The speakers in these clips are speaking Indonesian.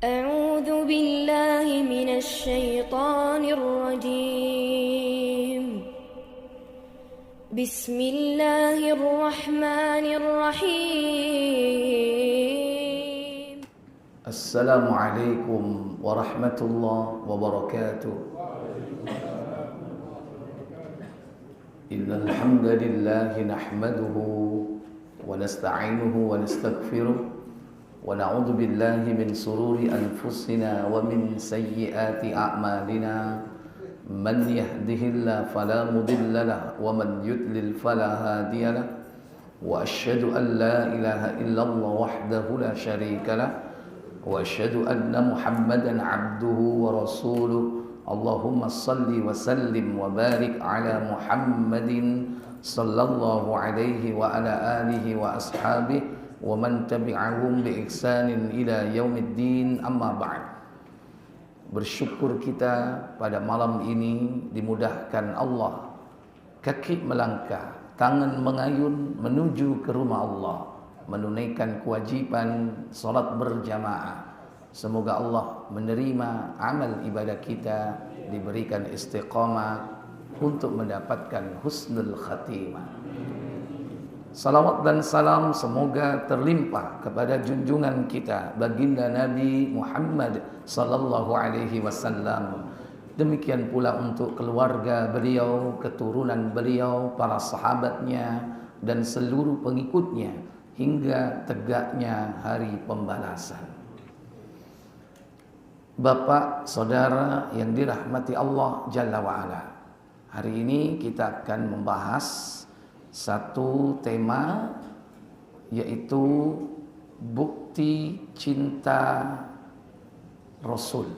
أعوذ بالله من الشيطان الرجيم. بسم الله الرحمن الرحيم. السلام عليكم ورحمة الله وبركاته. إن الحمد لله نحمده ونستعينه ونستغفره ونعوذ بالله من شرور أنفسنا ومن سيئات أعمالنا. من يهده الله فلا مضل له ومن يضلل فلا هادي له. وأشهد أن لا إله إلا الله وحده لا شريك له وأشهد أن محمدا عبده ورسوله. اللهم صل وسلم وبارك على محمد صلى الله عليه وعلى آله وأصحابه ومن تبعهم بإحسان إلى يوم الدين. أما بعد. Bersyukur kita pada malam ini dimudahkan Allah, kaki melangkah, tangan mengayun menuju ke rumah Allah, menunaikan kewajiban salat berjamaah. Semoga Allah menerima amal ibadah kita, diberikan istiqamah untuk mendapatkan husnul khatimah. Salawat dan salam semoga terlimpah kepada junjungan kita baginda Nabi Muhammad sallallahu alaihi wasallam. Demikian pula untuk keluarga beliau, keturunan beliau, para sahabatnya dan seluruh pengikutnya hingga tegaknya hari pembalasan. Bapak, saudara yang dirahmati Allah Jalla wa'ala, hari ini kita akan membahas satu tema, yaitu bukti cinta Rasul.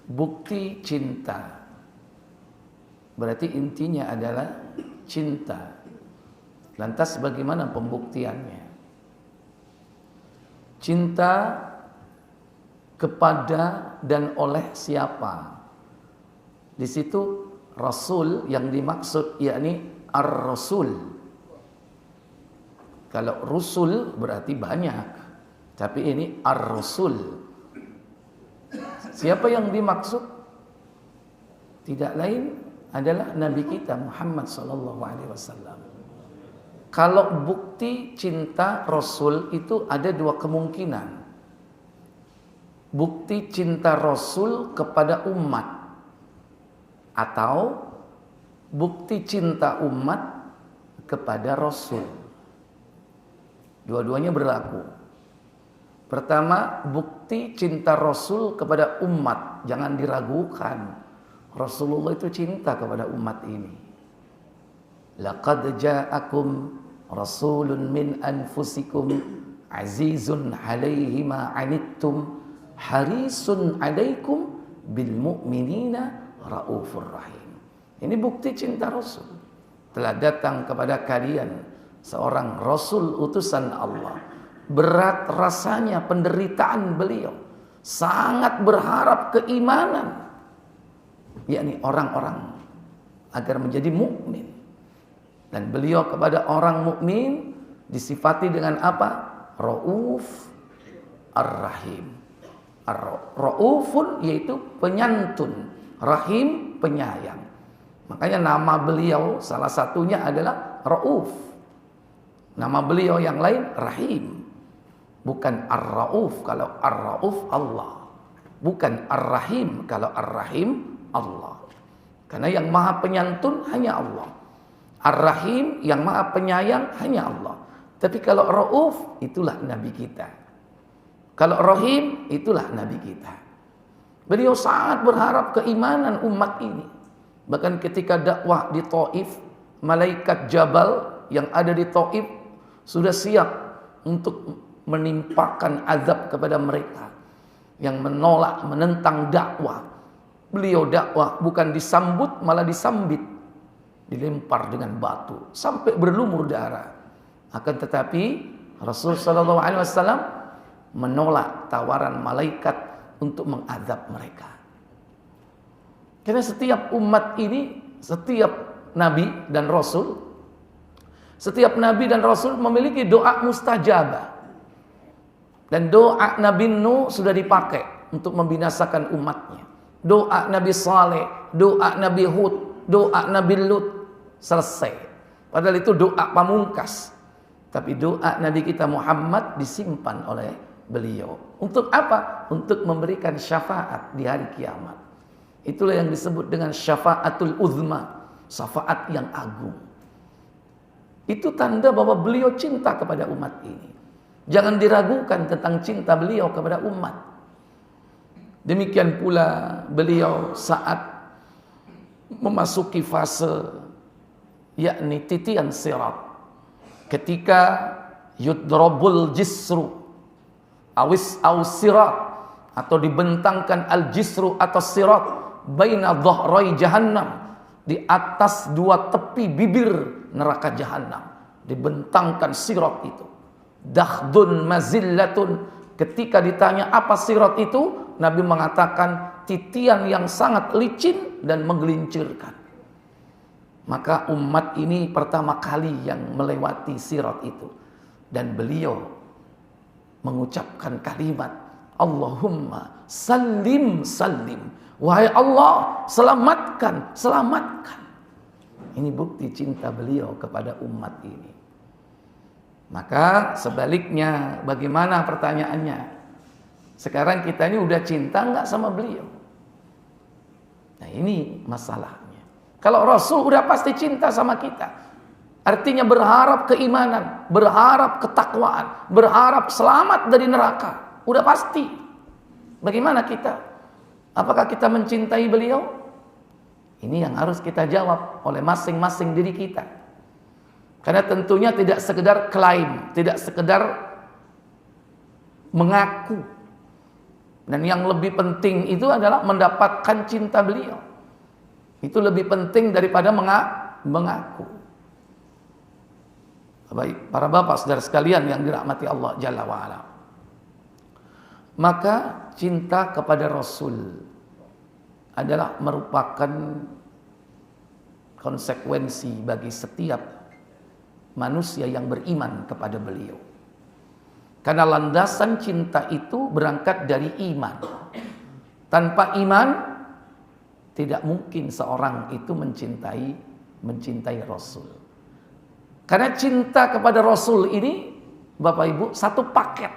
Bukti cinta berarti intinya adalah cinta. Lantas bagaimana pembuktiannya? Cinta kepada dan oleh siapa? Di situ Rasul yang dimaksud yakni Ar-Rasul. Kalau Rusul berarti banyak, tapi ini Ar-Rasul. Siapa yang dimaksud? Tidak lain adalah Nabi kita Muhammad sallallahu alaihi wasallam. Kalau bukti cinta Rasul itu ada dua kemungkinan. Bukti cinta Rasul kepada umat, atau bukti cinta umat kepada Rasul. Dua-duanya berlaku. Pertama, bukti cinta Rasul kepada umat. Jangan diragukan. Rasulullah itu cinta kepada umat ini. Laqad ja'akum rasulun min anfusikum azizun 'alaihi ma 'anittum harisun 'alaikum bil mu'minina Raufur Rahim. Ini bukti cinta Rasul. Telah datang kepada kalian seorang Rasul utusan Allah. Berat rasanya penderitaan beliau. Sangat berharap keimanan, yakni orang-orang agar menjadi mukmin. Dan beliau kepada orang mukmin disifati dengan apa? Rauf Ar-Rahim. Raufun yaitu penyantun, Rahim penyayang. Makanya nama beliau salah satunya adalah Rauf. Nama beliau yang lain Rahim. Bukan Ar-Rauf kalau Ar-Rauf Allah. Bukan Ar-Rahim kalau Ar-Rahim Allah. Karena yang maha penyantun hanya Allah. Ar-Rahim yang maha penyayang hanya Allah. Tapi kalau Rauf itulah Nabi kita. Kalau Rahim itulah Nabi kita. Beliau sangat berharap keimanan umat ini. Bahkan ketika dakwah di Taif, malaikat Jabal yang ada di Taif sudah siap untuk menimpakan azab kepada mereka yang menolak, menentang dakwah. Beliau dakwah bukan disambut, malah disambit, dilempar dengan batu sampai berlumur darah. Akan tetapi Rasul sallallahu alaihi wasallam menolak tawaran malaikat untuk mengazab mereka. Karena setiap umat ini, setiap nabi dan rasul, setiap nabi dan rasul memiliki doa mustajabah. Dan doa Nabi Nuh sudah dipakai untuk membinasakan umatnya. Doa Nabi Saleh, doa Nabi Hud, doa Nabi Lut, selesai. Padahal itu doa pamungkas. Tapi doa Nabi kita Muhammad disimpan oleh beliau. Untuk apa? Untuk memberikan syafaat di hari kiamat. Itulah yang disebut dengan syafaatul uzma, syafaat yang agung. Itu tanda bahwa beliau cinta kepada umat ini. Jangan diragukan tentang cinta beliau kepada umat. Demikian pula beliau saat memasuki fase yakni titian sirat. Ketika yudrabul jisru awis sirat, atau dibentangkan al-jisru atau sirat baina dhahrai jahannam, di atas dua tepi bibir neraka jahanam dibentangkan sirat itu. Dakhdun mazillatun, ketika ditanya apa sirat itu, Nabi mengatakan titian yang sangat licin dan menggelincirkan. Maka umat ini pertama kali yang melewati sirat itu, dan beliau mengucapkan kalimat Allahumma salim salim, wahai Allah selamatkan selamatkan. Ini bukti cinta beliau kepada umat ini. Maka sebaliknya, bagaimana pertanyaannya? Sekarang kita ini udah cinta nggak sama beliau? Nah ini masalahnya. Kalau Rasul udah pasti cinta sama kita, artinya berharap keimanan, berharap ketakwaan, berharap selamat dari neraka. Udah pasti. Bagaimana kita? Apakah kita mencintai beliau? Ini yang harus kita jawab oleh masing-masing diri kita. Karena tentunya tidak sekedar klaim, tidak sekedar mengaku. Dan yang lebih penting itu adalah mendapatkan cinta beliau. Itu lebih penting daripada mengaku. Baik, para bapak saudara sekalian yang dirahmati Allah Jalla wa'ala. Maka cinta kepada Rasul adalah merupakan konsekuensi bagi setiap manusia yang beriman kepada beliau. Karena landasan cinta itu berangkat dari iman. Tanpa iman tidak mungkin seorang itu mencintai Rasul. Karena cinta kepada Rasul ini, Bapak Ibu, satu paket.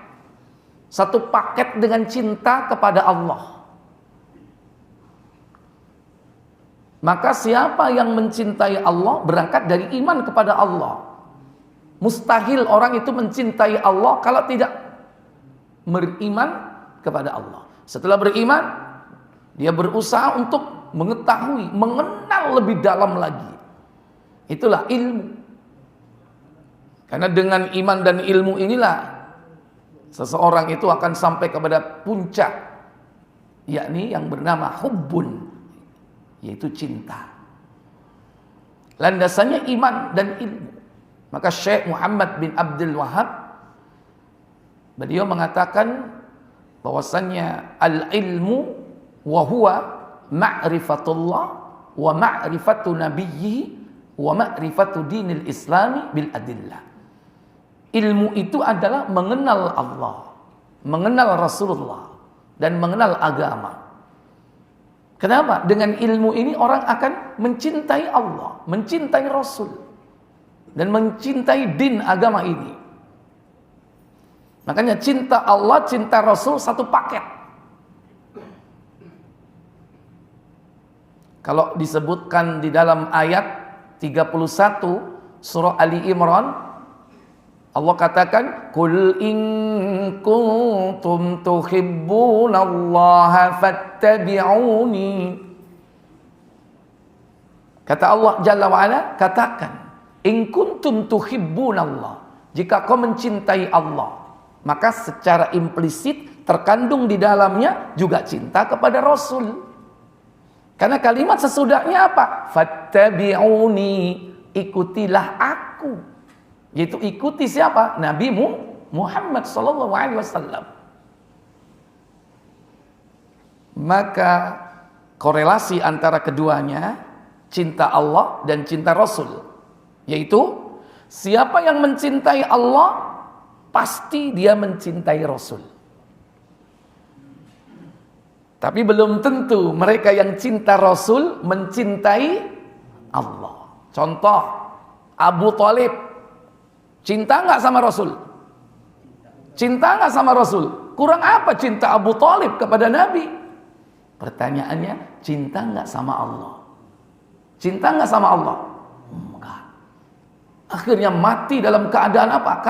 Satu paket dengan cinta kepada Allah. Maka siapa yang mencintai Allah berangkat dari iman kepada Allah. Mustahil orang itu mencintai Allah kalau tidak beriman kepada Allah. Setelah beriman, dia berusaha untuk mengetahui, mengenal lebih dalam lagi. Itulah ilmu. Karena dengan iman dan ilmu inilah seseorang itu akan sampai kepada puncak, yakni yang bernama hubbun, yaitu cinta. Landasannya iman dan ilmu. Maka Syekh Muhammad bin Abdul Wahab, beliau mengatakan bahwasannya al-ilmu wa huwa ma'rifatullah wa ma'rifatu nabiyyi wa ma'rifatu dinil islami bil adillah. Ilmu itu adalah mengenal Allah, mengenal Rasulullah, dan mengenal agama. Kenapa? Dengan ilmu ini orang akan mencintai Allah, mencintai Rasul, dan mencintai din agama ini. Makanya cinta Allah, cinta Rasul satu paket. Kalau disebutkan di dalam ayat 31 surah Ali Imran, Allah katakan, "Qul in kuntum tuhibbunallaha fattabi'uni." Kata Allah Jalla wa'ala, katakan, in kuntum tuhibbunallah, jika kau mencintai Allah, maka secara implisit terkandung di dalamnya juga cinta kepada Rasul. Karena kalimat sesudahnya apa? Fattabi'uni, ikutilah aku. Yaitu ikuti siapa? Nabi Muhammad sallallahu alaihi wasallam. Maka korelasi antara keduanya, cinta Allah dan cinta Rasul, yaitu siapa yang mencintai Allah pasti dia mencintai Rasul. Tapi belum tentu mereka yang cinta Rasul mencintai Allah. Contoh, Abu Thalib cinta nggak sama Rasul? Cinta nggak sama Rasul? Kurang apa cinta Abu Thalib kepada Nabi? Pertanyaannya, cinta nggak sama Allah? Cinta nggak sama Allah? Enggak. Akhirnya mati dalam keadaan apa?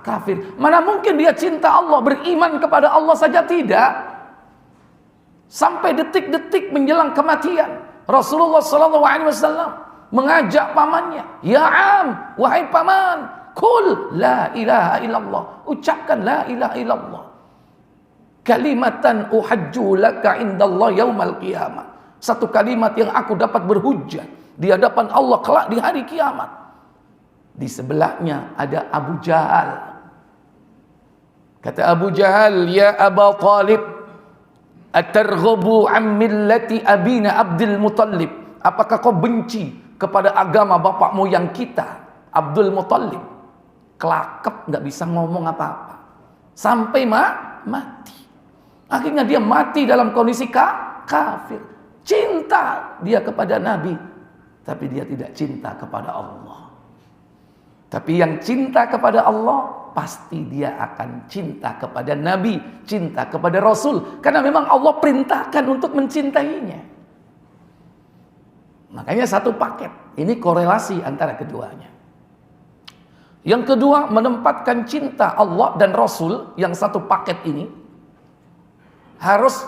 Kafir. Mana mungkin dia cinta Allah, beriman kepada Allah saja tidak? Sampai detik-detik menjelang kematian, Rasulullah SAW mengajak pamannya, ya am, wahai paman, kul la ilaha illallah, ucapkan la ilaha illallah, kalimatan uhajju laka indallah yaumal qiyamah, satu kalimat yang aku dapat berhujjah di hadapan Allah kelak di hari kiamat. Di sebelahnya ada Abu Jahal. Kata Abu Jahal, ya Aba Talib, atarghabu an millati abina Abdul Muttalib, apakah kau benci kepada agama bapak moyang kita Abdul Muttalib? Kelakep, nggak bisa ngomong apa-apa sampai mati. Akhirnya dia mati dalam kondisi kafir. Cinta dia kepada Nabi, tapi dia tidak cinta kepada Allah. Tapi yang cinta kepada Allah, pasti dia akan cinta kepada Nabi, cinta kepada Rasul. Karena memang Allah perintahkan untuk mencintainya. Makanya satu paket. Ini korelasi antara keduanya. Yang kedua, menempatkan cinta Allah dan Rasul, yang satu paket ini harus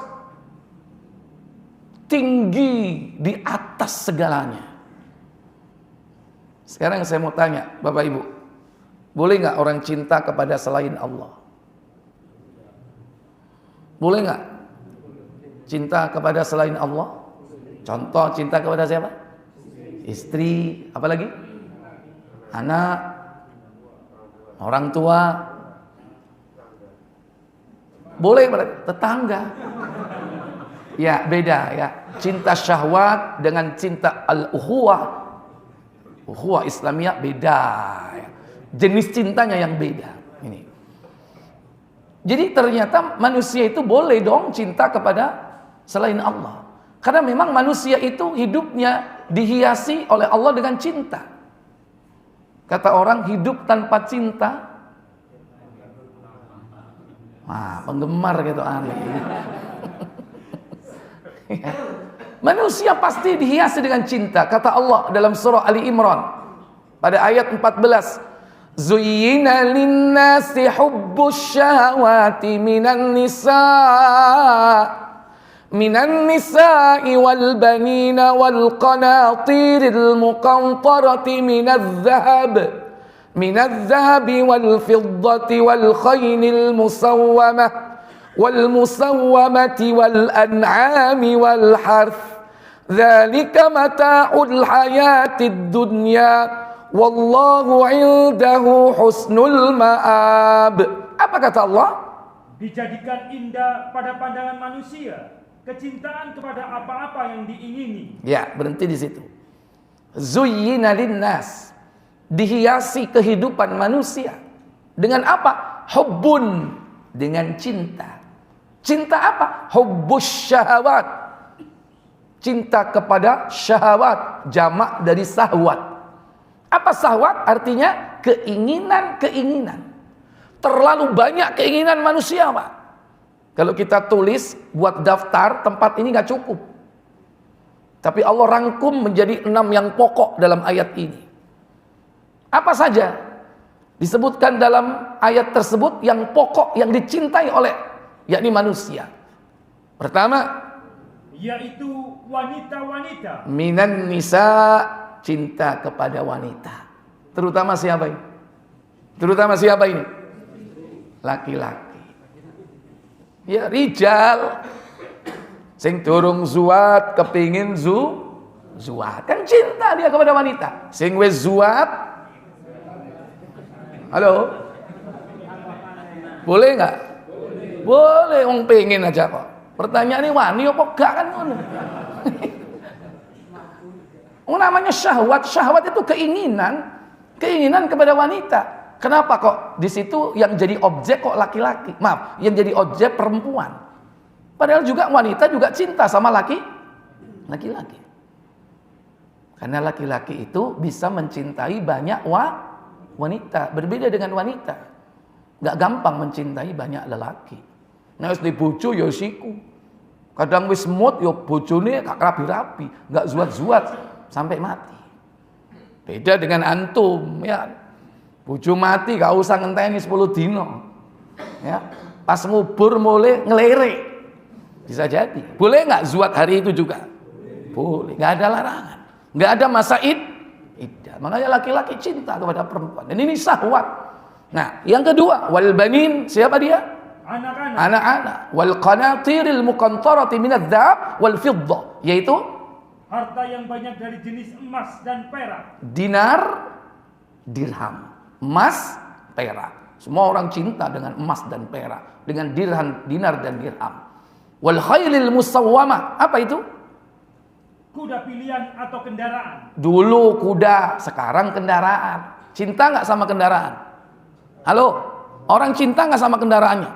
tinggi di atas segalanya. Sekarang saya mau tanya Bapak Ibu, boleh nggak orang cinta kepada selain Allah? Boleh nggak cinta kepada selain Allah? Contoh, cinta kepada siapa? Istri, apa lagi? Anak, orang tua. Boleh tetangga. Ya, beda ya. Cinta syahwat dengan cinta al-ukhuwah. Ukhuwah Islamiyah beda ya. Jenis cintanya yang beda. Ini. Jadi ternyata manusia itu boleh dong cinta kepada selain Allah. Karena memang manusia itu hidupnya dihiasi oleh Allah dengan cinta. Kata orang, hidup tanpa cinta, penggemar gitu aneh. Manusia pasti dihiasi dengan cinta. Kata Allah dalam surah Ali Imran pada ayat 14, Zuyyina linnasi hubbus syahawati minan nisa'i wal banina wal qanatiril muqantarati minadh dhahabi wal fiddati wal khaynil musawwamah wal musawwamati wal an'ami wal harth dzalika mata'ul hayatid dunya wallahu 'indahu husnul ma'ab. Apa kata Allah? Dijadikan indah pada pandangan manusia kecintaan kepada apa-apa yang diingini. Ya, berhenti di situ. Zuyyina linnas, dihiasi kehidupan manusia dengan apa? Hubbun, dengan cinta. Cinta apa? Hubbus syahawat. Cinta kepada syahwat, jamak dari sahwat. Apa sahwat? Artinya keinginan-keinginan. Terlalu banyak keinginan manusia, Pak. Kalau kita tulis buat daftar tempat ini nggak cukup. Tapi Allah rangkum menjadi 6 yang pokok dalam ayat ini. Apa saja disebutkan dalam ayat tersebut yang pokok yang dicintai oleh yakni manusia. Pertama, yaitu wanita-wanita. Minan nisa, cinta kepada wanita. Terutama siapa ini? Terutama siapa ini? Laki-laki. Ya, rijal. Sing durung zuat kepingin zuat. Kan cinta dia kepada wanita. Sing wis zuat. Halo? Boleh nggak? Boleh, wong pengen aja kok. Pertanyaan ini wani apa gak kan ngono. Namanya syahwat. Syahwat itu keinginan kepada wanita. Kenapa kok di situ yang jadi objek kok laki-laki? Maaf, yang jadi objek perempuan. Padahal juga wanita juga cinta sama laki-laki. Karena laki-laki itu bisa mencintai banyak wanita, berbeda dengan wanita. Gak gampang mencintai banyak lelaki. Nah, wis dibojo ya siku. Kadang wis mood ya bojone gak rapi-rapi, gak zuat-zuat sampai mati. Beda dengan antum, ya. Bojo mati gak usah ngenteni 10 dino. Ya. Pas ngubur mulai ngelirik. Bisa jadi. Boleh gak zuat hari itu juga? Boleh, gak ada larangan. Gak ada masa iddah. Makanya laki-laki cinta kepada perempuan. Dan ini syahwat. Nah, yang kedua, wal banin, siapa dia? Anak-anak. Wal qanatiril muqantarati minadz dzahab wal fiddah, yaitu harta yang banyak dari jenis emas dan perak. Dinar, dirham. Emas, perak. Semua orang cinta dengan emas dan perak, dengan dirham, dinar dan dirham. Wal khailil musawwamah, apa itu? Kuda pilihan atau kendaraan. Dulu kuda, sekarang kendaraan. Cinta nggak sama kendaraan? Halo, orang cinta nggak sama kendaraannya?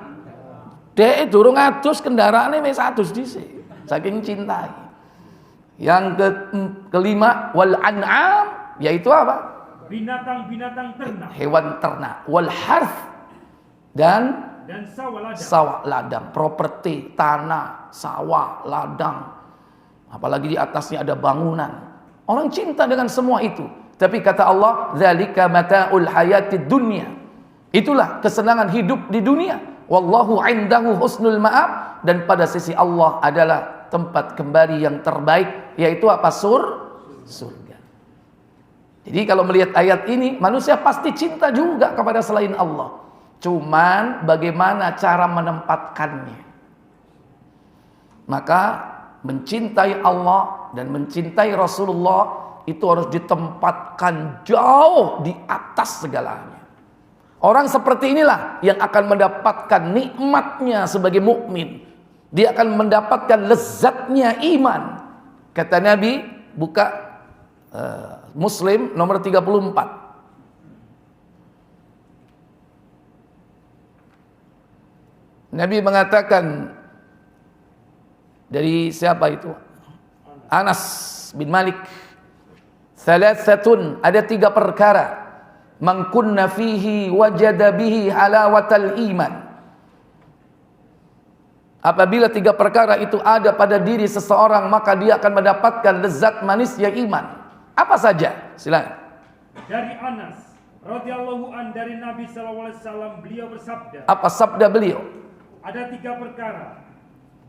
Dek durung adus kendaraannya wis adus dhisik, saking cintai. Yang kelima, wal an'am, yaitu apa? Binatang-binatang ternak. Hewan ternak. Wal harth, dan sawah ladang, properti, tanah, sawah, ladang. Apalagi di atasnya ada bangunan. Orang cinta dengan semua itu. Tapi kata Allah, dzalika mata'ul hayatid dunya. Itulah kesenangan hidup di dunia. Wallahu indahu husnul ma'ab, dan pada sisi Allah adalah tempat kembali yang terbaik, yaitu apa? Surga. Jadi kalau melihat ayat ini, manusia pasti cinta juga kepada selain Allah. Cuman bagaimana cara menempatkannya? Maka mencintai Allah dan mencintai Rasulullah itu harus ditempatkan jauh di atas segalanya. Orang seperti inilah yang akan mendapatkan nikmatnya sebagai mukmin. Dia akan mendapatkan lezatnya iman. Kata Nabi, buka Muslim nomor 34. Nabi mengatakan, dari siapa itu? Anas bin Malik. Thalathatun, ada 3 perkara. Man kunna fihi wajada bihi halawatal iman. Apabila 3 perkara itu ada pada diri seseorang, maka dia akan mendapatkan lezat manisnya iman. Apa saja? Silakan. Dari Anas radhiyallahu an, dari Nabi sallallahu alaihi wasallam, beliau bersabda. Apa sabda beliau? Ada 3 perkara.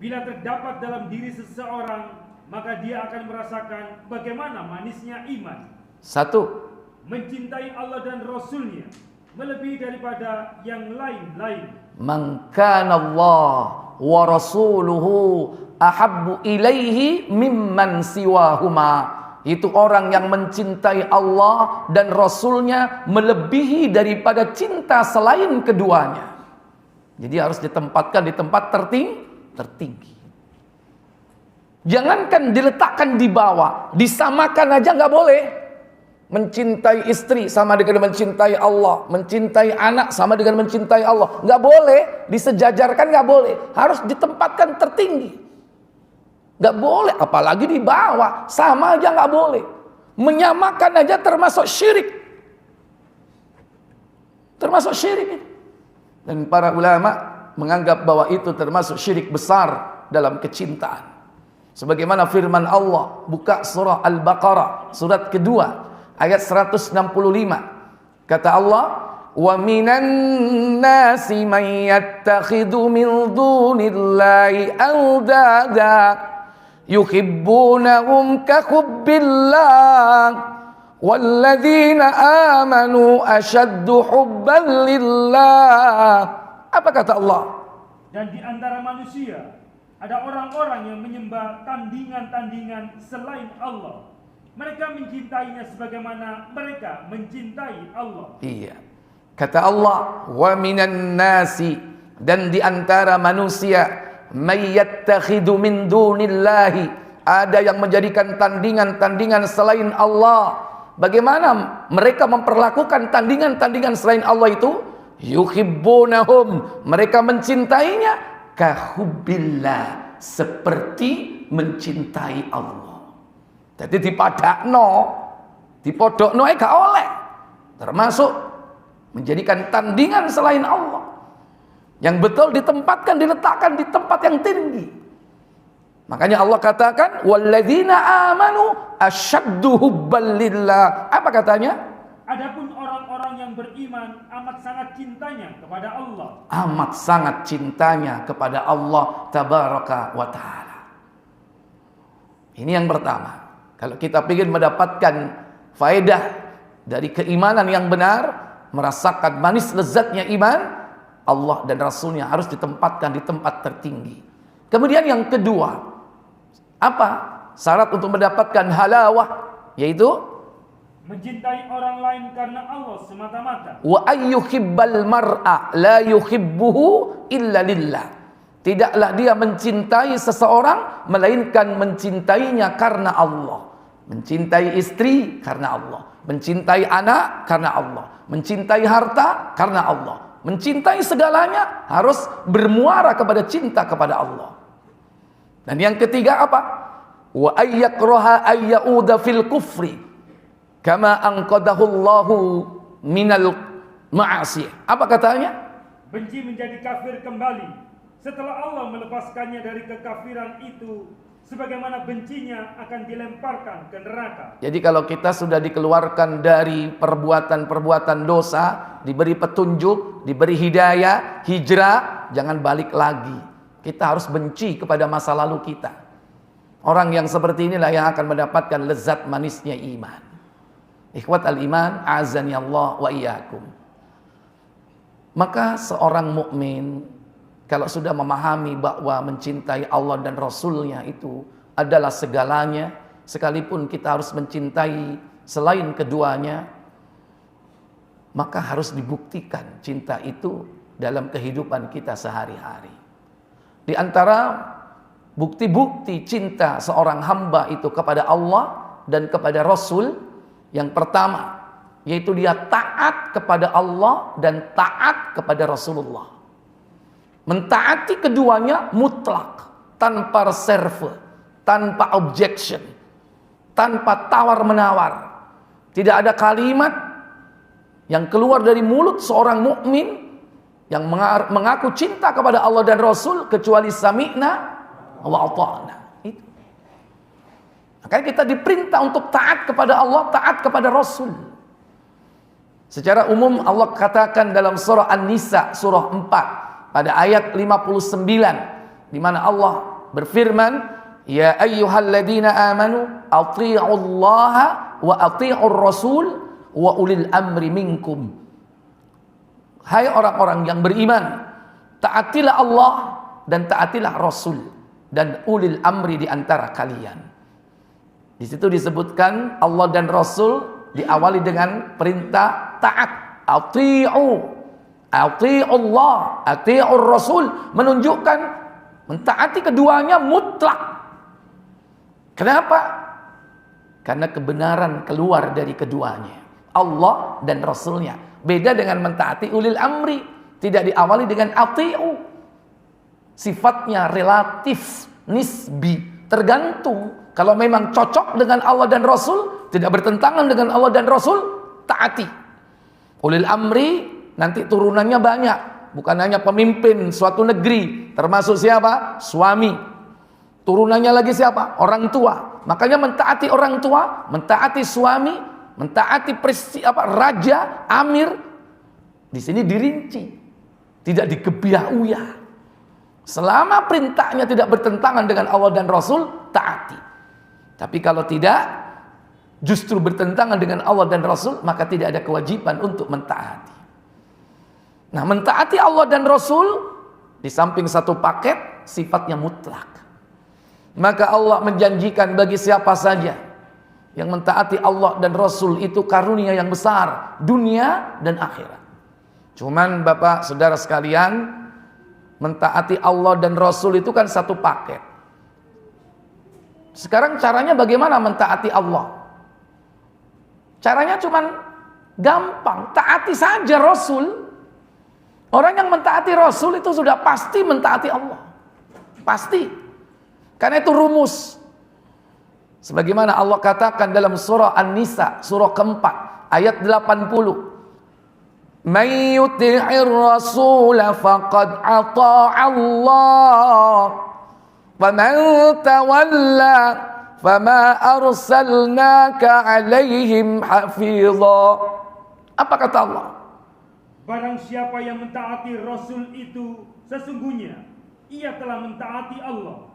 Bila terdapat dalam diri seseorang, maka dia akan merasakan bagaimana manisnya iman. 1. Mencintai Allah dan Rasulnya melebihi daripada yang lain-lain. Man kana Allah wa rasuluhu ahabbu ilaihi mimman siwahuma. Itu orang yang mencintai Allah dan Rasulnya melebihi daripada cinta selain keduanya. Jadi harus ditempatkan di tempat tertinggi. Jangankan diletakkan di bawah, disamakan aja nggak boleh. Mencintai istri sama dengan mencintai Allah, mencintai anak sama dengan mencintai Allah, nggak boleh disejajarkan, nggak boleh, harus ditempatkan tertinggi, nggak boleh, apalagi di bawah, sama aja nggak boleh, menyamakan aja termasuk syirik, dan para ulama menganggap bahwa itu termasuk syirik besar dalam kecintaan. Sebagaimana firman Allah, buka surah Al-Baqarah, surat kedua, ayat 165. Kata Allah, wa minan nasi man yattakhidhu min dunillahi andada yuhibbunahum ka hubbillah walladzina amanu ashaddu hubban lillah. Apa kata Allah? Dan di antara manusia ada orang-orang yang menyembah tandingan-tandingan selain Allah. Mereka mencintainya sebagaimana mereka mencintai Allah. Iya. Kata Allah, wa minan nasi, dan di antara manusia, may yattakhidhu min dunillahi, ada yang menjadikan tandingan-tandingan selain Allah, Bagaimana mereka memperlakukan tandingan-tandingan selain Allah itu? Yuhibbunahum, mereka mencintainya kahubbillah, seperti mencintai Allah. Jadi dipodokno gak oleh. Termasuk menjadikan tandingan selain Allah. Yang betul ditempatkan, diletakkan di tempat yang tinggi. Makanya Allah katakan walladzina amanu asyaddu hubban lillah. Apa katanya? Adapun orang-orang yang beriman amat sangat cintanya kepada Allah. Amat sangat cintanya kepada Allah tabaraka wa taala. Ini yang pertama. Kalau kita ingin mendapatkan faedah dari keimanan yang benar, merasakan manis lezatnya iman, Allah dan Rasulnya harus ditempatkan di tempat tertinggi. Kemudian yang kedua, apa syarat untuk mendapatkan halawah? Yaitu mencintai orang lain karena Allah semata-mata. Wa ayyuhibbal mar'a la yuhibbuhu illa lillah. Tidaklah dia mencintai seseorang melainkan mencintainya karena Allah. Mencintai istri karena Allah, mencintai anak karena Allah, mencintai harta karena Allah. Mencintai segalanya harus bermuara kepada cinta kepada Allah. Dan yang ketiga apa? Wa ayyakraha ayyauda fil kufri kama anqadahu Allahu minal ma'asiyah. Apa katanya? Benci menjadi kafir kembali setelah Allah melepaskannya dari kekafiran itu, sebagaimana bencinya akan dilemparkan ke neraka. Jadi kalau kita sudah dikeluarkan dari perbuatan-perbuatan dosa, diberi petunjuk, diberi hidayah, hijrah, jangan balik lagi. Kita harus benci kepada masa lalu kita. Orang yang seperti inilah yang akan mendapatkan lezat manisnya iman. Ikhwat al-iman, azani Allah wa iyyakum. Maka seorang mukmin kalau sudah memahami bahwa mencintai Allah dan Rasulnya itu adalah segalanya, sekalipun kita harus mencintai selain keduanya, maka harus dibuktikan cinta itu dalam kehidupan kita sehari-hari. Di antara bukti-bukti cinta seorang hamba itu kepada Allah dan kepada Rasul, yang pertama yaitu dia taat kepada Allah dan taat kepada Rasulullah. Mentaati keduanya mutlak, tanpa reserve, tanpa objection, tanpa tawar-menawar. Tidak ada kalimat yang keluar dari mulut seorang mukmin yang mengaku cinta kepada Allah dan Rasul kecuali sami'na wa ata'na. Itu. Makanya kita diperintah untuk taat kepada Allah, taat kepada Rasul. Secara umum Allah katakan dalam surah An-Nisa surah 4 pada ayat 59 di mana Allah berfirman, ya ayyuhalladzina amanu athi'ullaha wa athi'ur rasul wa ulil amri minkum. Hai orang-orang yang beriman, taatilah Allah dan taatilah Rasul dan ulil amri di antara kalian. Di situ disebutkan Allah dan Rasul diawali dengan perintah taat. Ati'ullah, ati'ur Rasul, menunjukkan mentaati keduanya mutlak. Kenapa? Karena kebenaran keluar dari keduanya, Allah dan Rasulnya. Beda dengan mentaati ulil amri, tidak diawali dengan ati'u. Sifatnya relatif, nisbi, tergantung. Kalau memang cocok dengan Allah dan Rasul, tidak bertentangan dengan Allah dan Rasul, taati. Ulil amri nanti turunannya banyak, bukan hanya pemimpin suatu negeri, termasuk siapa? Suami. Turunannya lagi siapa? Orang tua. Makanya mentaati orang tua, mentaati suami, mentaati raja, amir, di sini dirinci, tidak dikebiah-uyah. Selama perintahnya tidak bertentangan dengan Allah dan Rasul, taati. Tapi kalau tidak, justru bertentangan dengan Allah dan Rasul, maka tidak ada kewajiban untuk mentaati. Nah, mentaati Allah dan Rasul di samping satu paket sifatnya mutlak. Maka Allah menjanjikan bagi siapa saja yang mentaati Allah dan Rasul itu karunia yang besar, dunia dan akhirat. Cuman Bapak Saudara sekalian, mentaati Allah dan Rasul itu kan satu paket. Sekarang caranya bagaimana mentaati Allah? Caranya cuman gampang, taati saja Rasul. Orang yang mentaati Rasul itu sudah pasti mentaati Allah. Pasti. Karena itu rumus. Sebagaimana Allah katakan dalam surah An-Nisa, surah keempat, ayat 80. Man yuti'ir rasul faqad ata'allah. Wa man tawalla fama arsalnaka 'alaihim hafidha. Apa kata Allah? Barang siapa yang mentaati Rasul itu, sesungguhnya ia telah mentaati Allah.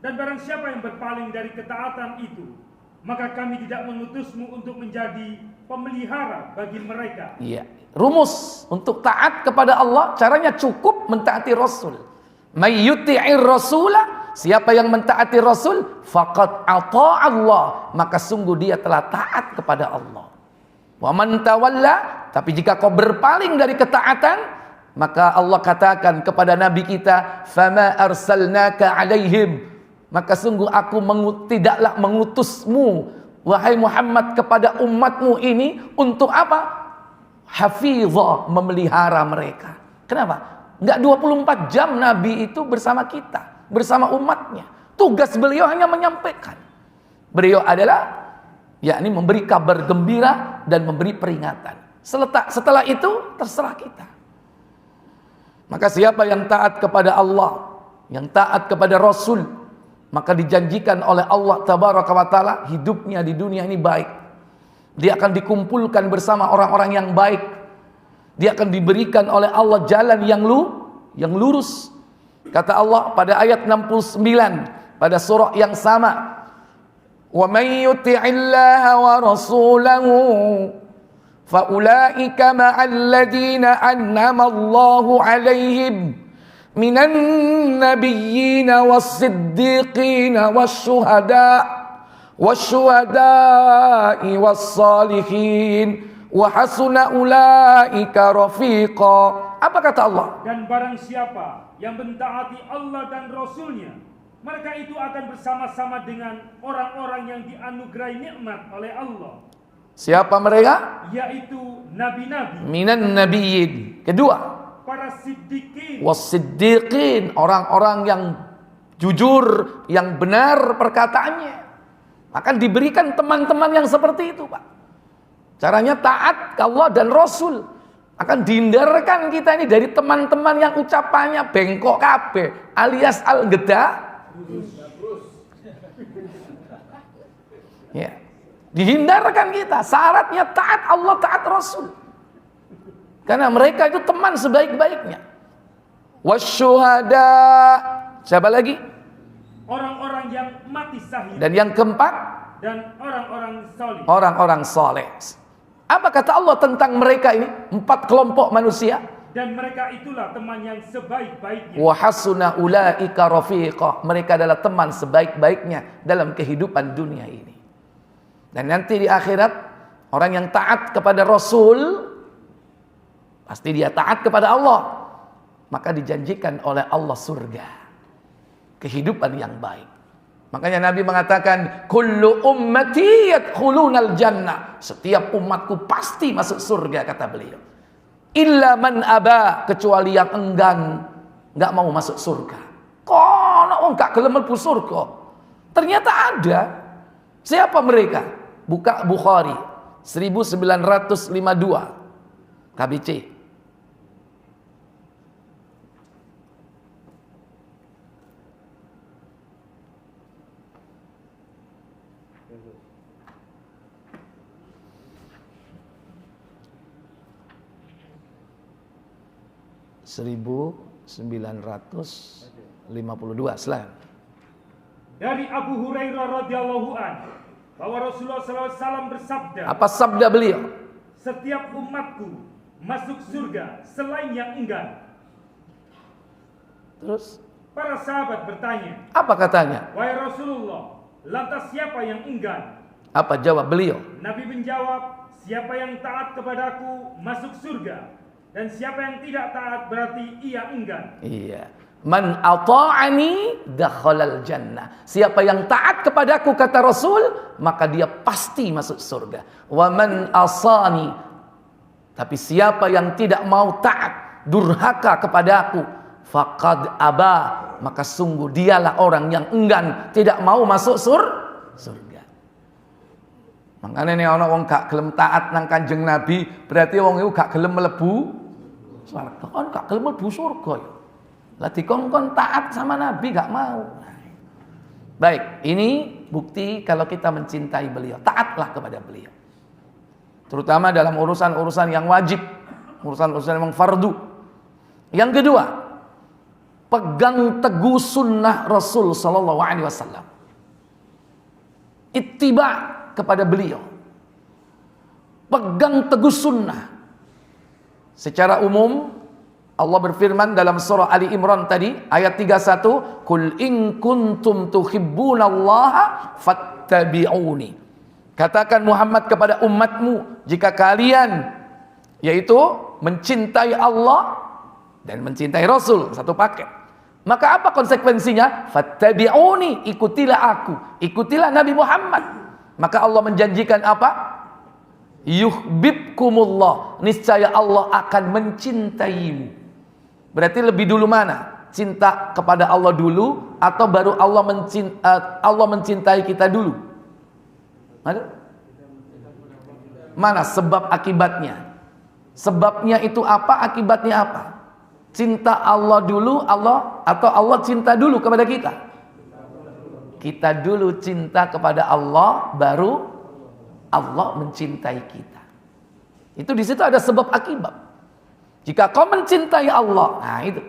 Dan barang siapa yang berpaling dari ketaatan itu, maka kami tidak mengutusmu untuk menjadi pemelihara bagi mereka. Iya. Rumus untuk taat kepada Allah, caranya cukup mentaati Rasul. May yuti'ir rasula, siapa yang mentaati Rasul, faqad ata'allah, maka sungguh dia telah taat kepada Allah. Wa man tawalla, tapi jika kau berpaling dari ketaatan, maka Allah katakan kepada Nabi kita, fama arsalnaka alaihim, maka sungguh aku tidaklah mengutusmu wahai Muhammad kepada umatmu ini untuk apa? Hafizah, memelihara mereka. Kenapa? Enggak 24 jam Nabi itu bersama kita, bersama umatnya. Tugas beliau hanya menyampaikan. Beliau adalah yakni memberi kabar gembira dan memberi peringatan. Setelah itu terserah kita. Maka siapa yang taat kepada Allah, yang taat kepada Rasul, maka dijanjikan oleh Allah Tabaraka wa Ta'ala hidupnya di dunia ini baik. Dia akan dikumpulkan bersama orang-orang yang baik. Dia akan diberikan oleh Allah jalan yang lurus. Kata Allah pada ayat 69 pada surah yang sama, wa may yuti'illaha wa rasulahu fa ulaika ma'al ladzina an'ama Allahu 'alaihim minan nabiyyin was-siddiqin wasyuhada'i was-salihin wa hasuna ulaika rafiqa. Apa kata Allah? Dan barang siapa yang mentaati Allah dan Rasulnya, mereka itu akan bersama-sama dengan orang-orang yang dianugerahi nikmat oleh Allah. Siapa mereka? Yaitu nabi-nabi. Minan nabiyyin. Kedua, para siddiqin. was-siddiqin, orang-orang yang jujur, yang benar perkataannya. Akan diberikan teman-teman yang seperti itu, Pak. Caranya taat ke Allah dan Rasul. Akan dihindarkan kita ini dari teman-teman yang ucapannya bengkok kabeh, alias al-geda. Ya. Dihindarkan kita. Syaratnya taat Allah, taat Rasul. Karena mereka itu teman sebaik-baiknya. Wasyuhada. Siapa lagi? Orang-orang yang mati syahid. Dan yang keempat? Dan orang-orang saleh. Orang-orang saleh. Apa kata Allah tentang mereka ini? 4 kelompok manusia. Dan mereka itulah teman yang sebaik-baiknya. Wa hasuna ulaika rafiqah. Mereka adalah teman sebaik-baiknya dalam kehidupan dunia ini. Dan nanti di akhirat, orang yang taat kepada Rasul, pasti dia taat kepada Allah. Maka dijanjikan oleh Allah surga. Kehidupan yang baik. Makanya Nabi mengatakan, kullu ummati yadkhulunal jannah. Setiap umatku pasti masuk surga, kata beliau. Illa man aba, kecuali yang enggan, enggak mau masuk surga. Kono enggak gelem mlebu surga. Ternyata ada. Siapa mereka? Buka Bukhari 1952 KBC. Seribu 1952 selain. Dari Abu Hurairah radhiyallahu anhu bahwa Rasulullah SAW bersabda, Apa sabda beliau? setiap umatku masuk surga selain yang enggan. Terus Para sahabat bertanya, apa katanya? wahai Rasulullah, lantas siapa yang enggan? Apa jawab beliau? Nabi menjawab, siapa yang taat kepadaku masuk surga, dan siapa yang tidak taat berarti ia enggan. Iya. Man ata'ani dakhalal jannah. Siapa yang taat kepadaku, kata Rasul, maka dia pasti masuk surga. Wa man asani, tapi siapa yang tidak mau taat, durhaka kepadaku, faqad aba, maka sungguh dialah orang yang enggan, tidak mau masuk surga. Makanya nih ana wong gak gelem taat nang Kanjeng Nabi, berarti wong iku gak gelem mlebu surga. Kan gak gelem mlebu surga ya. Lah dikongkon taat sama Nabi gak mau. Baik, ini bukti kalau kita mencintai beliau, taatlah kepada beliau. Terutama dalam urusan-urusan yang wajib, urusan-urusan yang fardu. Yang kedua, pegang teguh sunnah Rasul sallallahu alaihi wasallam. Ittiba kepada beliau. Pegang teguh sunnah. Secara umum Allah berfirman dalam surah Ali Imran tadi ayat 31, "Qul in kuntum tuhibbunallaha fattabi'uni." Katakan Muhammad kepada umatmu, jika kalian yaitu mencintai Allah dan mencintai Rasul, satu paket, maka apa konsekuensinya? Fattabi'uni, ikutilah aku, ikutilah Nabi Muhammad. Maka Allah menjanjikan apa? Yuhibbukumullah, niscaya Allah akan mencintaimu. Berarti lebih dulu mana? Cinta kepada Allah dulu atau baru Allah mencintai kita dulu? Mana sebab akibatnya? Sebabnya itu apa? Akibatnya apa? Cinta Allah dulu, Allah atau Allah cinta dulu kepada kita? Kita dulu cinta kepada Allah, baru Allah mencintai kita. Itu di situ ada sebab akibat. Jika kau mencintai Allah, nah itu.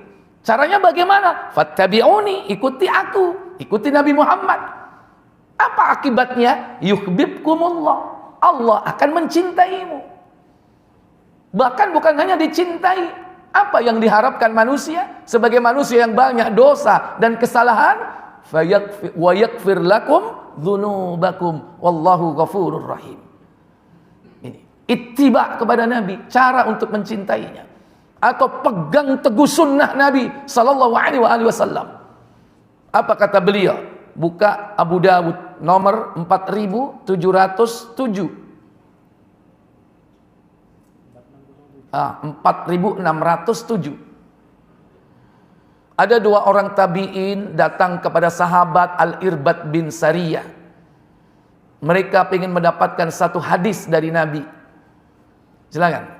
Caranya bagaimana? Fattabi'uni, ikuti aku, ikuti Nabi Muhammad. Apa akibatnya? Yuhibbukumullah, Allah akan mencintaimu. Bahkan bukan hanya dicintai, apa yang diharapkan manusia? Sebagai manusia yang banyak dosa dan kesalahan, wa yaghfir lakum dzunubakum wallahu ghafurur rahim. Ini ittiba kepada Nabi, cara untuk mencintainya. Atau pegang teguh sunnah Nabi sallallahu alaihi wasallam. Apa kata beliau? Buka Abu Dawud nomor 4707. 4607. Ada dua orang tabi'in datang kepada sahabat Al-Irbad bin Sariyah. Mereka ingin mendapatkan satu hadis dari Nabi. Silakan.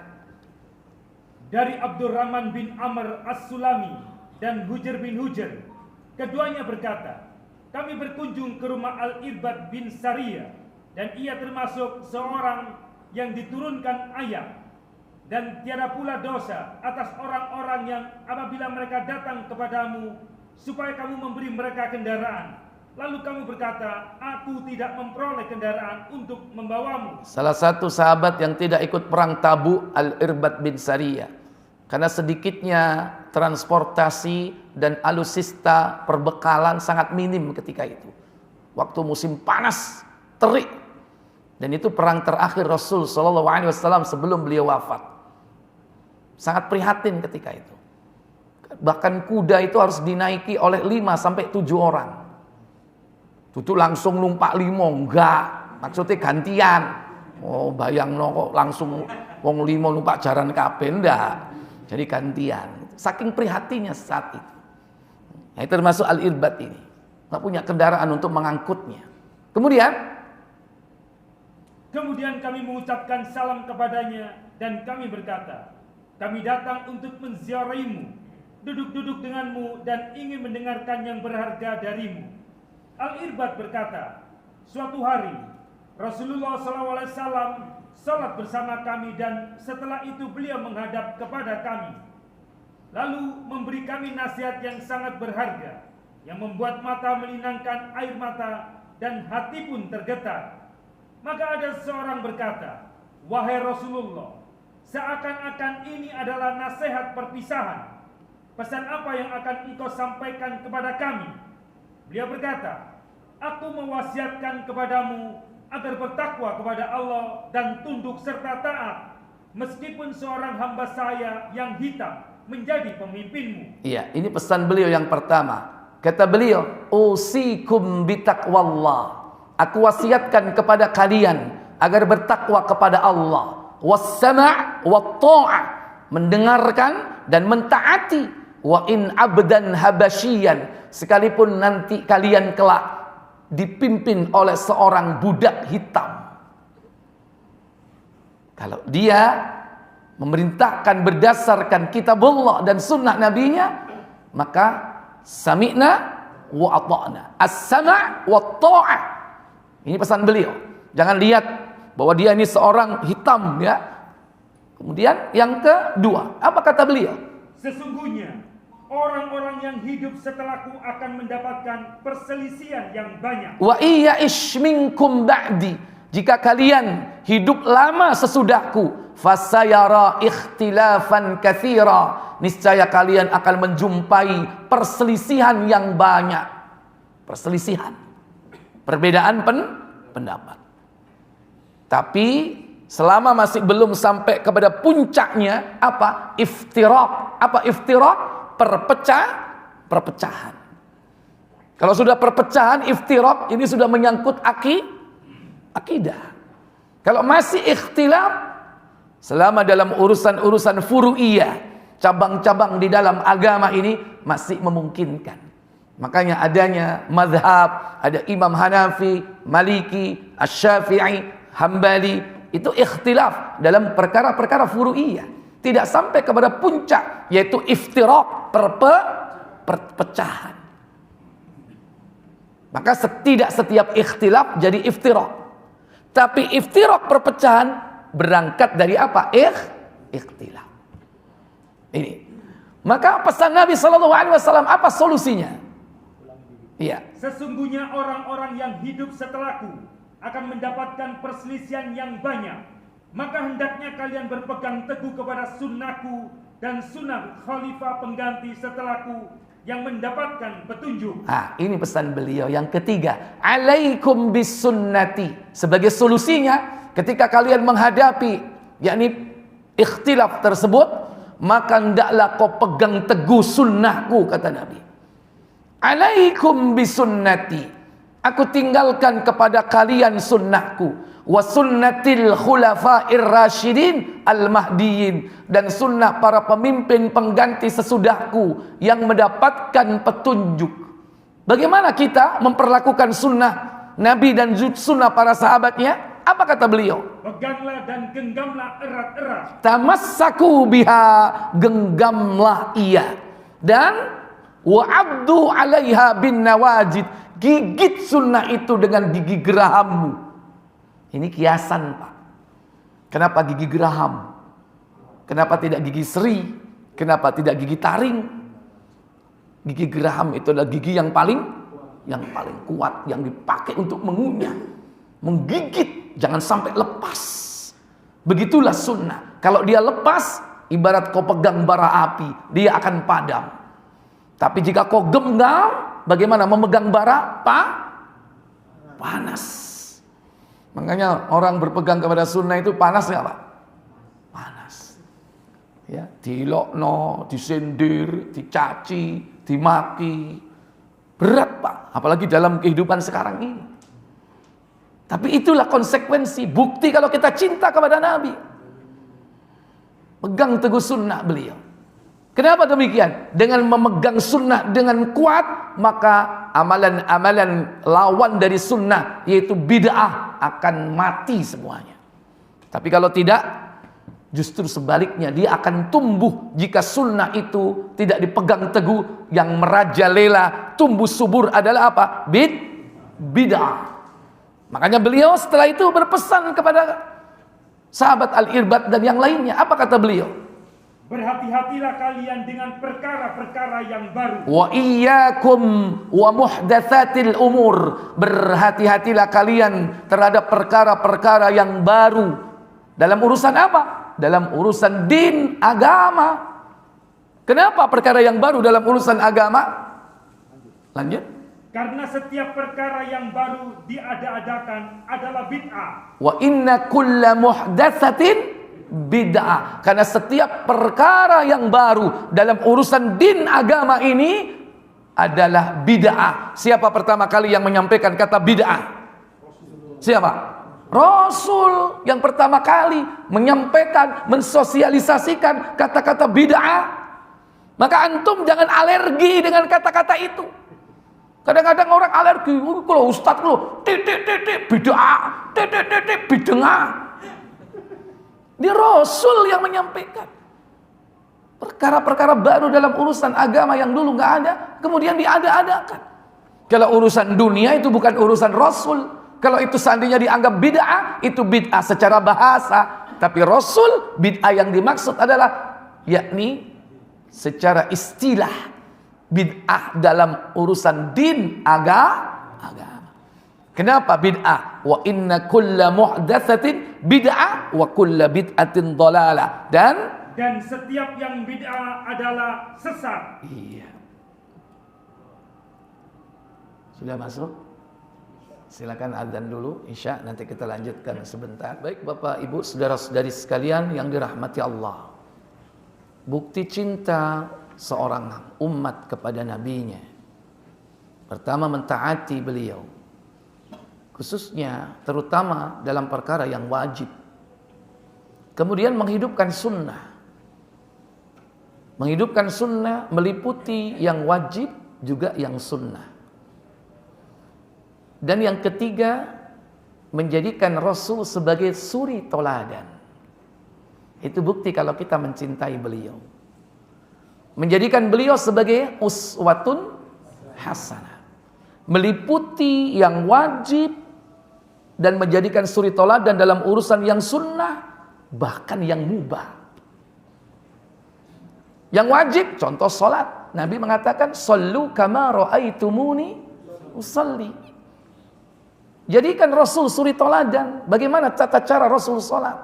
Dari Abdurrahman bin Amr As-Sulami dan Hujr bin Hujr, keduanya berkata, kami berkunjung ke rumah Al-Irbad bin Sariyah, dan ia termasuk seorang yang diturunkan ayat, dan tiada pula dosa atas orang-orang yang apabila mereka datang kepadamu supaya kamu memberi mereka kendaraan, lalu kamu berkata, aku tidak memperoleh kendaraan untuk membawamu. Salah satu sahabat yang tidak ikut perang Tabuk, Al-Irbad bin Sariyah, karena sedikitnya transportasi dan alutsista perbekalan sangat minim ketika itu. Waktu musim panas, terik. Dan itu perang terakhir Rasul SAW sebelum beliau wafat. Sangat prihatin ketika itu. Bahkan kuda itu harus dinaiki oleh 5-7 orang. Itu langsung numpak 5, enggak. Maksudnya gantian. Oh bayang no kok langsung wong 5 numpak jaran kabeh, enggak. Jadi gantian. Saking prihatinnya saat itu. Nah, itu termasuk Al-Irbad ini. Nggak punya kendaraan untuk mengangkutnya. Kemudian kami mengucapkan salam kepadanya dan kami berkata, kami datang untuk menziarahimu, duduk-duduk denganmu dan ingin mendengarkan yang berharga darimu. Al-Irbad berkata, suatu hari Rasulullah SAW salat bersama kami dan setelah itu beliau menghadap kepada kami, lalu memberi kami nasihat yang sangat berharga, yang membuat mata melinangkan air mata dan hati pun tergetar. Maka ada seorang berkata, wahai Rasulullah, seakan-akan ini adalah nasihat perpisahan. Pesan apa yang akan engkau sampaikan kepada kami? Beliau berkata, aku mewasiatkan kepadamu agar bertakwa kepada Allah dan tunduk serta taat, meskipun seorang hamba saya yang hitam menjadi pemimpinmu. Iya, ini pesan beliau yang pertama. Kata beliau, usikum bitaqwallah. Aku wasiatkan kepada kalian agar bertakwa kepada Allah. Was-sama' wat-tha'ah, mendengarkan dan mentaati. Wa in abdan habasyian, sekalipun nanti kalian kelak dipimpin oleh seorang budak hitam. Kalau dia memerintahkan berdasarkan kitabullah dan sunnah nabinya, maka sami'na wa ata'na. As-sama' wa ta'ah. Ini pesan beliau. Jangan lihat bahwa dia ini seorang hitam, ya. Kemudian yang kedua, apa kata beliau? Sesungguhnya orang-orang yang hidup setelahku akan mendapatkan perselisihan yang banyak. Wa iya ish minkum ba'di, jika kalian hidup lama sesudahku, fasayara ikhtilafan katsira, niscaya kalian akan menjumpai perselisihan yang banyak. Perselisihan, perbedaan pendapat. Tapi selama masih belum sampai kepada puncaknya, apa? Iftiraq. Apa iftiraq? Perpecahan. Kalau sudah perpecahan, iftiraq, ini sudah menyangkut akidah. Kalau masih ikhtilaf, selama dalam urusan-urusan furu'iyah, cabang-cabang di dalam agama ini masih memungkinkan. Makanya adanya mazhab, ada Imam Hanafi, Maliki, Asy-Syafi'i, Hambali, itu ikhtilaf dalam perkara-perkara furu'iyah. Tidak sampai kepada puncak, yaitu iftiraq, perpecahan. Maka tidak setiap ikhtilaf jadi iftiraq. Tapi iftiraq, perpecahan, berangkat dari apa? Ikhtilaf. Ini. Maka pesan Nabi SAW, apa solusinya? Iya. Sesungguhnya orang-orang yang hidup setelahku akan mendapatkan perselisihan yang banyak. Maka hendaknya kalian berpegang teguh kepada sunnahku dan sunnah khalifah pengganti setelahku yang mendapatkan petunjuk. Ini pesan beliau yang ketiga. Alaikum bis sunnati. Sebagai solusinya, ketika kalian menghadapi yakni ikhtilaf tersebut, maka hendaklah kau pegang teguh sunnahku, kata Nabi. Alaikum bis sunnati. Aku tinggalkan kepada kalian sunnahku. Wa sunnatil khulafa'ir rasyidin al-mahdiyin, dan sunnah para pemimpin pengganti sesudahku yang mendapatkan petunjuk. Bagaimana kita memperlakukan sunnah Nabi dan sunnah para sahabatnya? Apa kata beliau? Peganglah dan genggamlah erat-erat. Tamassaku biha, genggamlah ia. Dan wa'abdu 'alaiha bin nawajid, gigit sunnah itu dengan gigi gerahammu. Ini kiasan, Pak. Kenapa gigi geraham? Kenapa tidak gigi seri? Kenapa tidak gigi taring? Gigi geraham itu adalah gigi yang paling kuat, yang dipakai untuk mengunyah, menggigit, jangan sampai lepas. Begitulah sunnah. Kalau dia lepas, ibarat kau pegang bara api, dia akan padam. Tapi jika kau genggam, bagaimana memegang bara? Panas. Makanya orang berpegang kepada sunnah itu panas nggak, Pak? Panas. Ya, dilokno, disindir, dicaci, dimaki. Berat, Pak. Apalagi dalam kehidupan sekarang ini. Tapi itulah konsekuensi, bukti kalau kita cinta kepada Nabi. Pegang teguh sunnah beliau. Kenapa demikian? Dengan memegang sunnah dengan kuat, maka amalan-amalan lawan dari sunnah, yaitu bid'ah, akan mati semuanya. Tapi kalau tidak, justru sebaliknya, dia akan tumbuh. Jika sunnah itu tidak dipegang teguh, yang merajalela, tumbuh subur adalah apa? Bid'ah. Makanya beliau setelah itu berpesan kepada sahabat Al-Irbad dan yang lainnya. Apa kata beliau? Berhati-hatilah kalian dengan perkara-perkara yang baru. Wa iyyakum wa muhdatsatil umur. Berhati-hatilah kalian terhadap perkara-perkara yang baru. Dalam urusan apa? Dalam urusan din, agama. Kenapa perkara yang baru dalam urusan agama? Lanjut. Karena setiap perkara yang baru diada-adakan adalah bid'ah. Wa inna kulla muhdatsatin bid'ah. Karena setiap perkara yang baru dalam urusan din agama ini adalah bid'ah. Siapa pertama kali yang menyampaikan kata bid'ah? Siapa? Rasul yang pertama kali menyampaikan, mensosialisasikan kata-kata bid'ah. Maka antum jangan alergi dengan kata-kata itu. Kadang-kadang orang alergi, kalau ustadz lo bid'ah, bid'ah. Dia Rasul yang menyampaikan perkara-perkara baru dalam urusan agama yang dulu nggak ada, kemudian diada-adakan. Kalau urusan dunia itu bukan urusan Rasul. Kalau itu seandainya dianggap bid'ah, itu bid'ah secara bahasa. Tapi Rasul, bid'ah yang dimaksud adalah yakni secara istilah bid'ah dalam urusan din agama. Kenapa bid'ah? Wa inna kulla muhdatsatin bid'ah wa kulla bid'atin dhalalah. Dan setiap yang bid'ah adalah sesat. Iya. Sudah masuk? Silakan adzan dulu, Isya, nanti kita lanjutkan sebentar. Baik Bapak Ibu, saudara-saudari sekalian yang dirahmati Allah. Bukti cinta seorang umat kepada nabinya. Pertama, mentaati beliau. Khususnya, terutama dalam perkara yang wajib. Kemudian menghidupkan sunnah. Menghidupkan sunnah meliputi yang wajib juga yang sunnah. Dan yang ketiga, menjadikan Rasul sebagai suri toladan. Itu bukti kalau kita mencintai beliau. Menjadikan beliau sebagai uswatun hasanah. Meliputi yang wajib dan menjadikan suri toladan dalam urusan yang sunnah, bahkan yang mubah. Yang wajib, contoh salat. Nabi mengatakan, "Shallu kama ra'aitumuni usalli." Jadikan Rasul suri toladan. Bagaimana tata cara Rasul salat.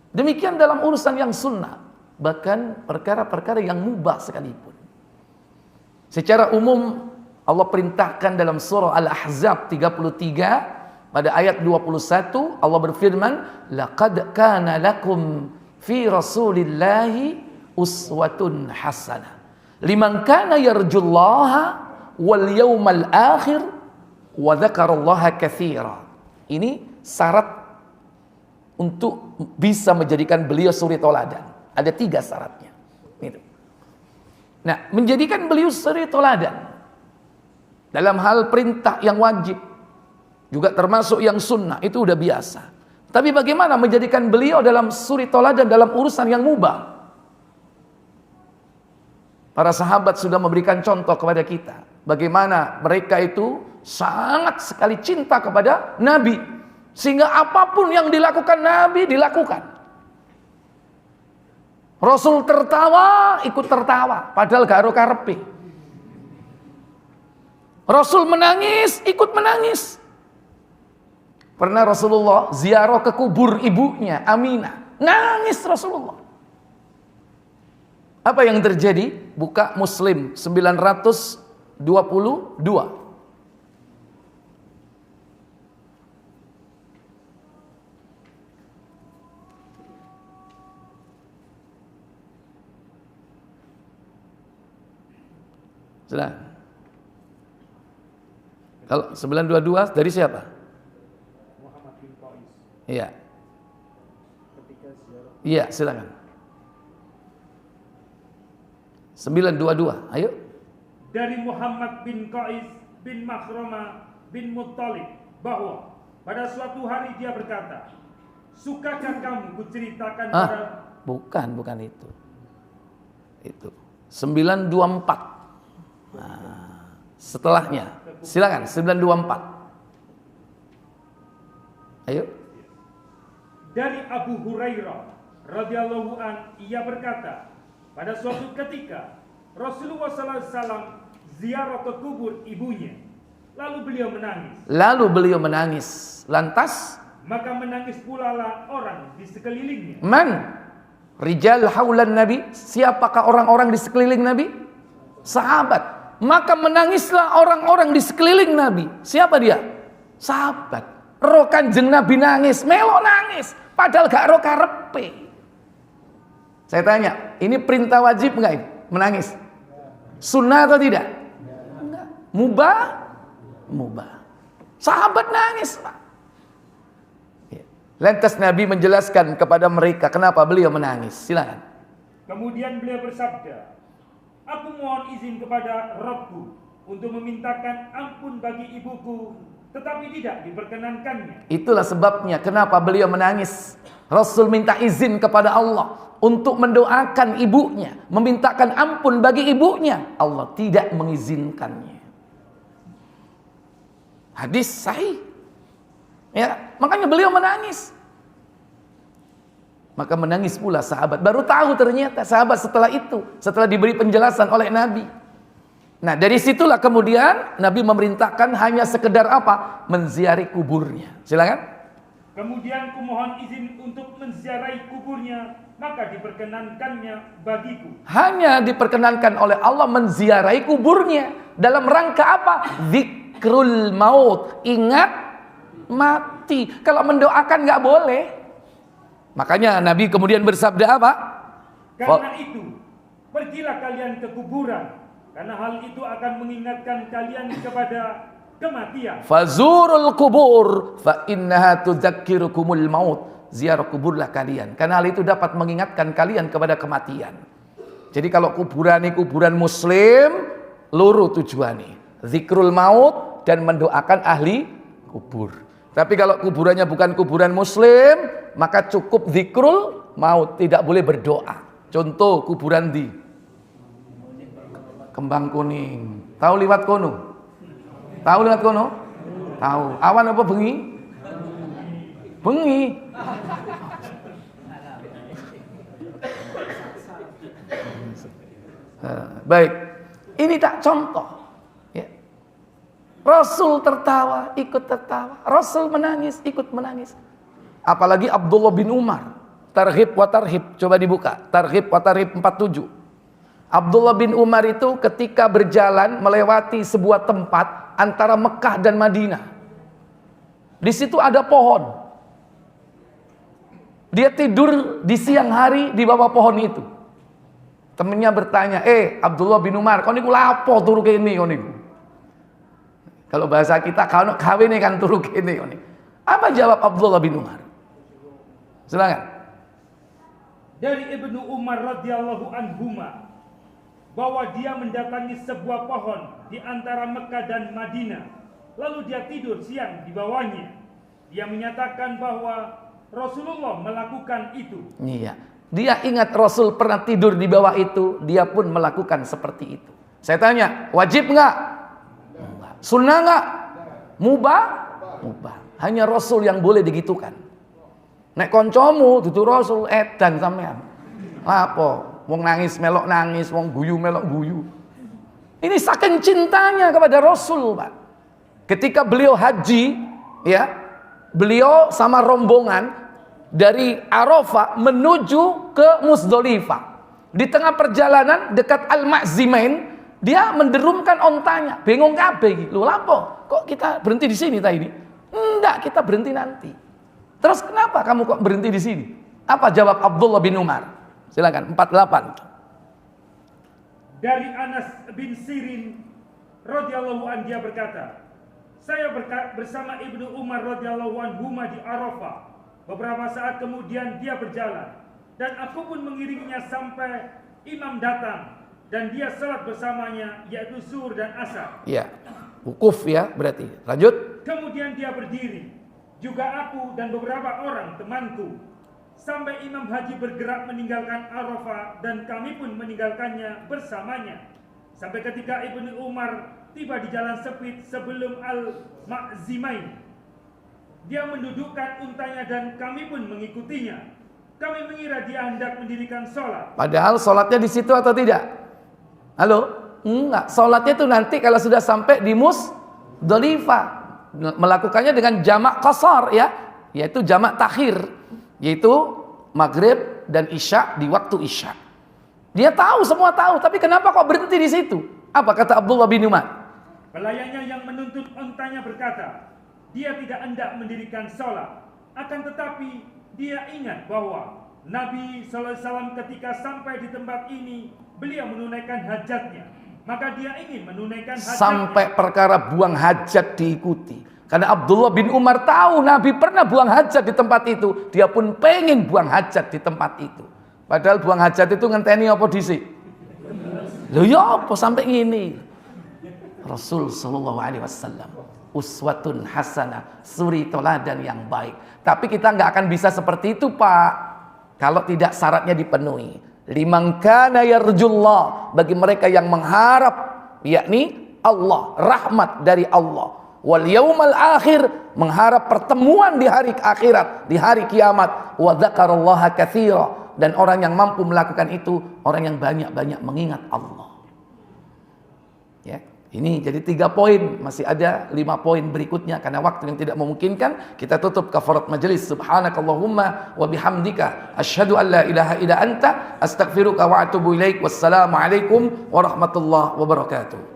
Demikian dalam urusan yang sunnah. Bahkan perkara-perkara yang mubah sekalipun. Secara umum Allah perintahkan dalam surah Al-Ahzab 33 pada ayat 21 Allah berfirman, "Laqad kana lakum fi Rasulillahi uswatun hasanah liman kana yarjullaha wal yawmal akhir wa dzakarallaha katsira." Ini syarat untuk bisa menjadikan beliau suri toladan. Ada 3 syaratnya. Itu. Nah, menjadikan beliau suri toladan dalam hal perintah yang wajib, juga termasuk yang sunnah, itu udah biasa. Tapi bagaimana menjadikan beliau dalam suri toladan dalam urusan yang mubah? Para sahabat sudah memberikan contoh kepada kita. Bagaimana mereka itu sangat sekali cinta kepada Nabi. Sehingga apapun yang dilakukan Nabi, dilakukan. Rasul tertawa, ikut tertawa. Padahal gak karepe. Rasul menangis, ikut menangis. Pernah Rasulullah ziarah ke kubur ibunya, Aminah. Nangis Rasulullah. Apa yang terjadi? Buka Muslim 922. Sudah. Kalau 922 dari siapa? Muhammad bin Qais. Iya. Ketika ziarah. Iya, silakan. 922, ayo. Dari Muhammad bin Qais bin Makhrama bin Muttalib bahwa pada suatu hari dia berkata, "Sukakah kamu kuceritakan pada..." Bukan itu. Itu 924. Nah, setelahnya, silakan 924. Ayo. Dari Abu Hurairah radhiyallahu an, ia berkata, pada suatu ketika Rasulullah SAW ziarah ke kubur ibunya, lalu beliau menangis. Lantas? Maka menangis pula lah orang di sekelilingnya. Man? Rijal haulan Nabi. Siapakah orang-orang di sekeliling Nabi? Sahabat. Maka menangislah orang-orang di sekeliling Nabi. Siapa dia? Sahabat. Roh Kanjeng Nabi nangis, melo nangis. Padahal gak ro karepe. Saya tanya, ini perintah wajib enggak ini? Menangis? Sunnah atau tidak? Enggak. Mubah? Mubah. Sahabat nangis, Pak. Lantas Nabi menjelaskan kepada mereka kenapa beliau menangis. Silakan. Kemudian beliau bersabda, aku mohon izin kepada Rabbku untuk memintakan ampun bagi ibuku, tetapi tidak diperkenankannya. Itulah sebabnya kenapa beliau menangis. Rasul minta izin kepada Allah untuk mendoakan ibunya, memintakan ampun bagi ibunya. Allah tidak mengizinkannya. Hadis sahih. Ya, makanya beliau menangis. Maka menangis pula sahabat. Baru tahu ternyata sahabat setelah itu, setelah diberi penjelasan oleh Nabi. Nah, dari situlah kemudian Nabi memerintahkan hanya sekedar apa? Menziarahi kuburnya. Silakan. Kemudian kumohon izin untuk menziarahi kuburnya, maka diperkenankannya bagiku. Hanya diperkenankan oleh Allah menziarahi kuburnya. Dalam rangka apa? Zikrul maut. Ingat mati. Kalau mendoakan nggak boleh. Makanya Nabi kemudian bersabda apa? Karena itu, pergilah kalian ke kuburan, karena hal itu akan mengingatkan kalian kepada kematian. Fazurul kubur fa innaha tudzakkirukumul maut. Ziarah kuburlah kalian, karena hal itu dapat mengingatkan kalian kepada kematian. Jadi kalau kuburan ini kuburan muslim, luru tujuannya. Zikrul maut dan mendoakan ahli kubur. Tapi kalau kuburannya bukan kuburan muslim, maka cukup zikrul maut, tidak boleh berdoa. Contoh kuburan di Kembang Kuning. Tahu liwat kono? Tahu liwat kono? Tahu. Awan apa bengi? Bengi. Baik. Ini tak contoh. Rasul tertawa, ikut tertawa. Rasul menangis, ikut menangis. Apalagi Abdullah bin Umar. Targhib wa tarhib. Coba dibuka. Targhib wa tarhib 47. Abdullah bin Umar itu ketika berjalan melewati sebuah tempat antara Mekah dan Madinah. Di situ ada pohon. Dia tidur di siang hari di bawah pohon itu. Temennya bertanya, Abdullah bin Umar, kau niku lapo turu kene kau niku? Kalau bahasa kita, kalau kawin kan turu kene. Apa jawab Abdullah bin Umar? Silakan. Dari Ibnu Umar radhiyallahu anhuma, bahwa dia mendatangi sebuah pohon di antara Mekah dan Madinah, lalu dia tidur siang di bawahnya. Dia menyatakan bahwa Rasulullah melakukan itu. Iya. Dia ingat Rasul pernah tidur di bawah itu, dia pun melakukan seperti itu. Saya tanya, wajib enggak? Sunnah enggak? Mubah? Mubah. Hanya Rasul yang boleh digitukan. Nek koncomu dudu Rasul edan sampean. Apa? Wong nangis melok nangis, wong guyu melok guyu. Ini saking cintanya kepada Rasul, Pak. Ketika beliau haji, ya, beliau sama rombongan dari Arafah menuju ke Muzdalifah. Di tengah perjalanan dekat Al-Ma'zimain, dia menderumkan ontanya, bingung kabeh iki. Lho lapo? Kok kita berhenti di sini tadi? Enggak, kita berhenti nanti. Terus kenapa kamu kok berhenti di sini? Apa jawab Abdullah bin Umar? Silakan 48. Dari Anas bin Sirin radhiyallahu anhu dia berkata, saya bersama Ibnu Umar radhiyallahu anhu di Arafah. Beberapa saat kemudian dia berjalan dan aku pun mengiringinya sampai imam datang. Dan dia salat bersamanya, yaitu zuhur dan asar. Ya, wukuf ya berarti. Lanjut. Kemudian dia berdiri, juga aku dan beberapa orang temanku, sampai Imam Haji bergerak meninggalkan Arafah dan kami pun meninggalkannya bersamanya. Sampai ketika Ibnu Umar tiba di jalan sempit sebelum Al-Ma'zimain, dia mendudukkan untanya dan kami pun mengikutinya. Kami mengira dia hendak mendirikan sholat. Padahal sholatnya di situ atau tidak? Halo? Enggak. Sholatnya itu nanti kalau sudah sampai di Muzdalifah, melakukannya dengan jamak qasar ya, yaitu jamak takhir, yaitu maghrib dan isya di waktu isya. Dia tahu, semua tahu, tapi kenapa kok berhenti di situ? Apa kata Abdullah bin Umar? Pelayannya yang menuntut ontanya berkata, dia tidak hendak mendirikan sholat, akan tetapi dia ingat bahwa Nabi SAW ketika sampai di tempat ini, beliau menunaikan hajatnya. Maka dia ingin menunaikan hajatnya. Sampai perkara buang hajat diikuti. Karena Abdullah bin Umar tahu Nabi pernah buang hajat di tempat itu. Dia pun pengen buang hajat di tempat itu. Padahal buang hajat itu ngenteni apa dhisik? Lho ya apa sampai ngene? Rasul sallallahu alaihi wasallam uswatun hasanah, suri teladan yang baik. Tapi kita nggak akan bisa seperti itu, Pak, kalau tidak syaratnya dipenuhi. Liman kana yarjullah, bagi mereka yang mengharap yakni Allah, rahmat dari Allah. Wal yaumal akhir, mengharap pertemuan di hari akhirat, di hari kiamat. Wa dzakarallaha katsira, dan orang yang mampu melakukan itu orang yang banyak-banyak mengingat Allah. Ya, ini jadi 3 poin, masih ada 5 poin berikutnya karena waktu yang tidak memungkinkan. Kita tutup kafarat majelis. Subhanakallahumma wa bihamdika asyhadu an la ilaha illa anta astaghfiruka wa atubu ilaik. Wassalamualaikum warahmatullahi wabarakatuh.